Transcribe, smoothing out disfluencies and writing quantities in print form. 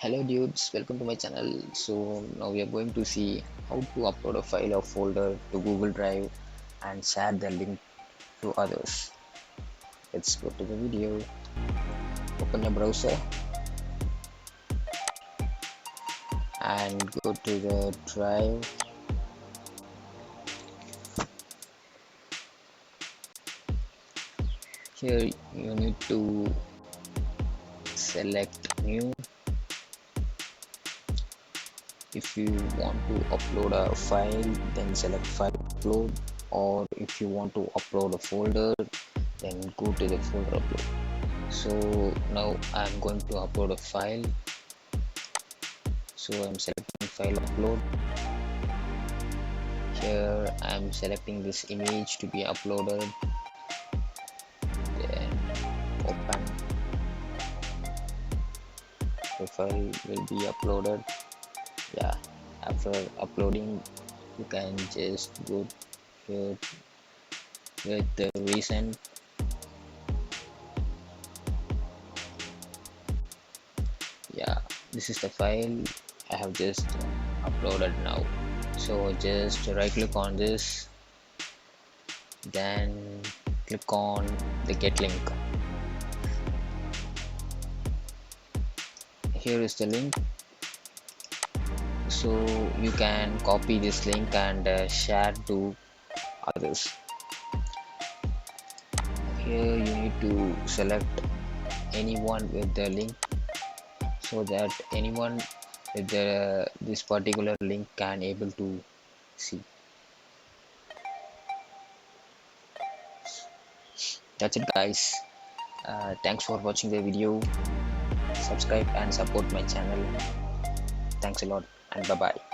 Hello dudes, welcome to my channel. So now we are going to see how to upload a file or folder to Google Drive and share the link to others. Let's go to the video. Open your browser and go to the drive. Here you need to select new. If you want to upload a file, then select file upload, or if you want to upload a folder, then go to the folder upload. So now I'm going to upload a file, so I'm selecting file upload. Here I'm selecting this image to be uploaded, then open. The file will be uploaded. Yeah, after uploading you can just go here with the recent. Yeah, this is the file I have just uploaded now. So just right click on this, then click on the get link. Here is the link, so you can copy this link and share to others. Here you need to select anyone with the link, so that anyone with this particular link can able to see. That's it guys. Thanks for watching the video. Subscribe and support my channel. Thanks a lot and bye bye.